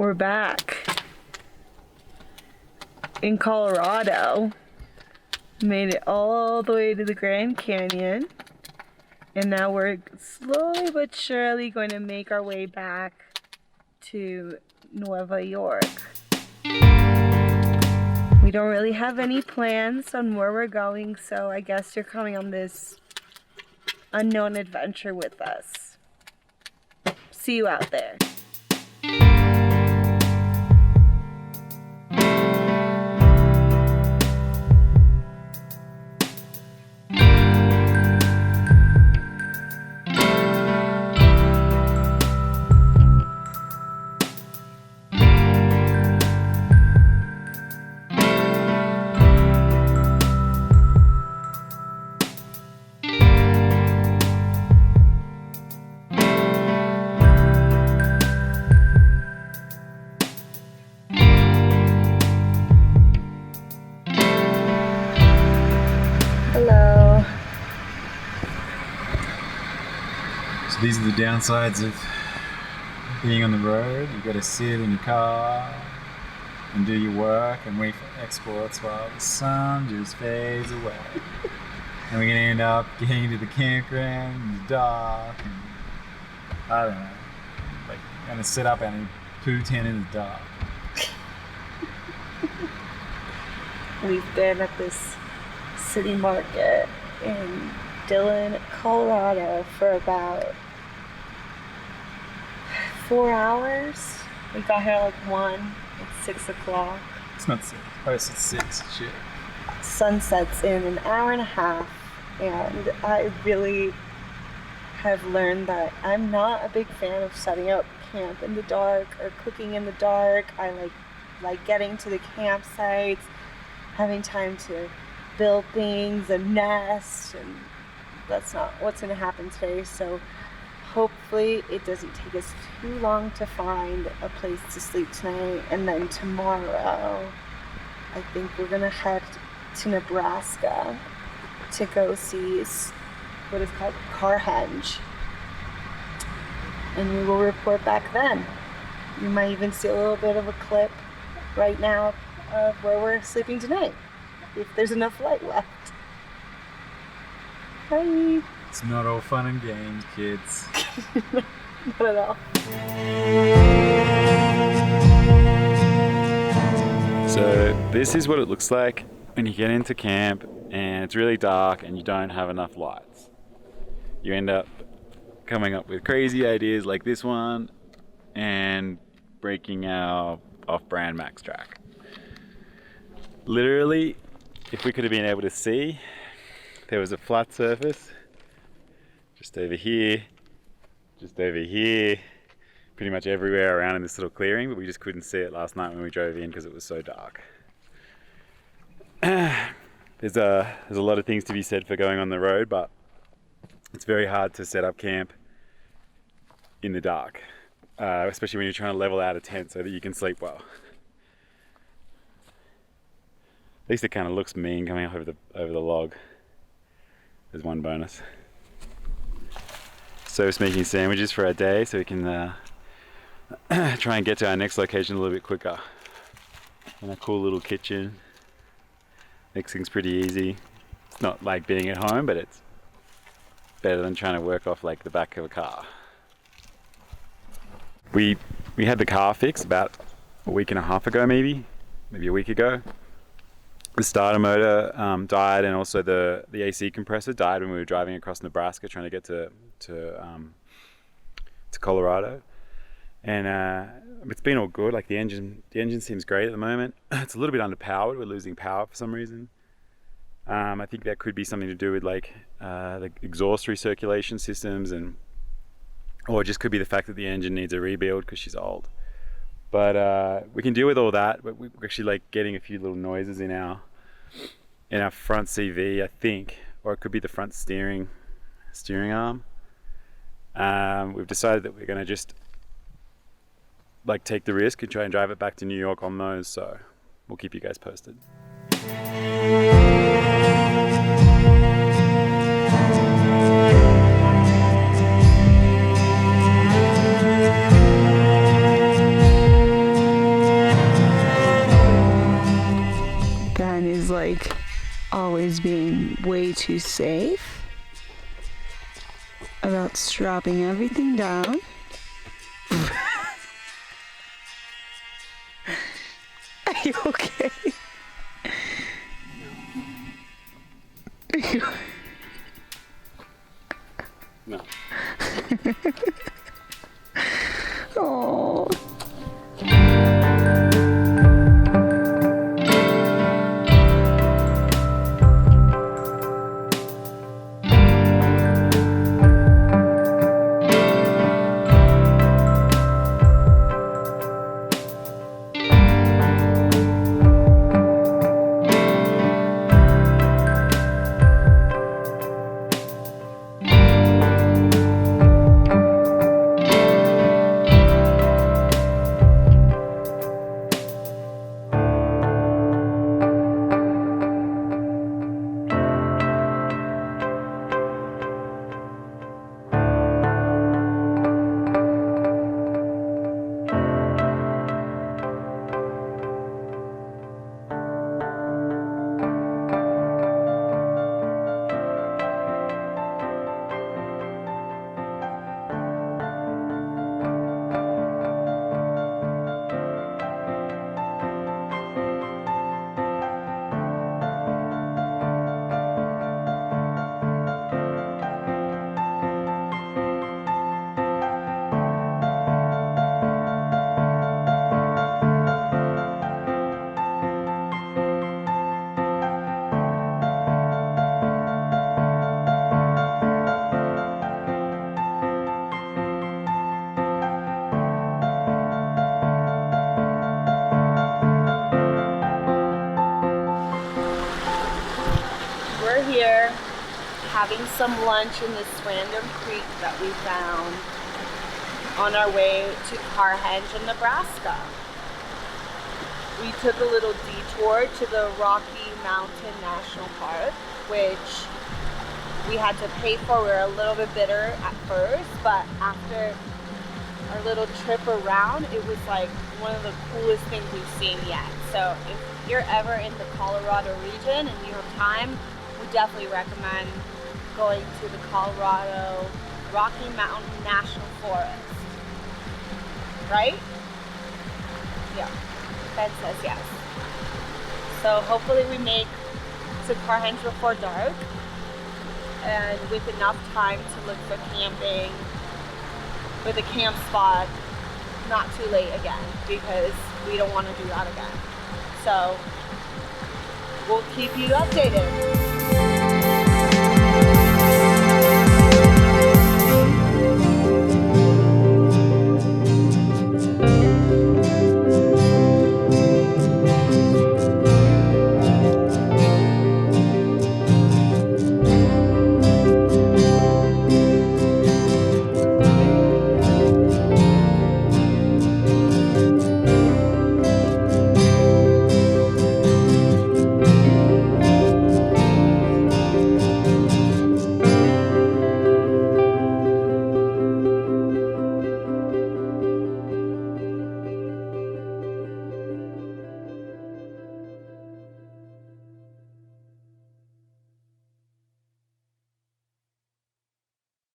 We're back in Colorado. Made it all the way to the Grand Canyon. And now we're slowly but surely going to make our way back to Nueva York. We don't really have any plans on where we're going, so I guess you're coming on this unknown adventure with us. See you out there. Hello. So these are the downsides of being on the road. You've got to sit in your car and do your work and wait for exports while the sun just fades away. And we're going to end up getting to the campground in the dark and I don't know, like going to sit up and poo tent in the dark. We've been at this city market in Dillon, Colorado for about 4 hours. We got here at like 1. It's 6 o'clock. It's not 6. Oh, it's 6. Shit. Sunset's in an hour and a half, and I really have learned that I'm not a big fan of setting up camp in the dark or cooking in the dark. I like getting to the campsites, having time to build things and nest, and that's not what's going to happen today. So hopefully it doesn't take us too long to find a place to sleep tonight, and then tomorrow I think we're going to head to Nebraska to go see what is called carhenge, and we will report back then. You might even see a little bit of a clip right now of where we're sleeping tonight, if there's enough light left. Bye. It's not all fun and games, kids. Not at all. So this is what it looks like when you get into camp and it's really dark and you don't have enough lights. You end up coming up with crazy ideas like this one and breaking our off-brand Max track. Literally, if we could have been able to see, there was a flat surface just over here, pretty much everywhere around in this little clearing, but we just couldn't see it last night when we drove in because it was so dark. There's a lot of things to be said for going on the road, but it's very hard to set up camp in the dark, especially when you're trying to level out a tent so that you can sleep well. At least it kind of looks mean coming up over the log. There's one bonus. So it's making sandwiches for our day so we can try and get to our next location a little bit quicker. In a cool little kitchen. Makes things pretty easy. It's not like being at home, but it's better than trying to work off like the back of a car. We had the car fixed about a week and a half ago, maybe a week ago. The starter motor died, and also the AC compressor died when we were driving across Nebraska trying to get to Colorado. And it's been all good. Like the engine seems great at the moment. It's a little bit underpowered. We're losing power for some reason. I think that could be something to do with like the exhaust recirculation systems, or it just could be the fact that the engine needs a rebuild because she's old. But we can deal with all that. But we're actually like getting a few little noises in our front CV, I think, or it could be the front steering arm. We've decided that we're going to just like take the risk and try and drive it back to New York on those. So we'll keep you guys posted. too safe about strapping everything down. Are you okay? No. Oh. We're here having some lunch in this random creek that we found on our way to Carhenge in Nebraska. We took a little detour to the Rocky Mountain National Park, which we had to pay for. We were a little bit bitter at first, but after our little trip around, it was like one of the coolest things we've seen yet. So if you're ever in the Colorado region and you have time, we definitely recommend going to the Colorado Rocky Mountain National Forest. Right? Yeah, Ben says yes. So hopefully we make to Carhenge before dark and with enough time to look for camping with a camp spot not too late again, because we don't want to do that again. So we'll keep you updated.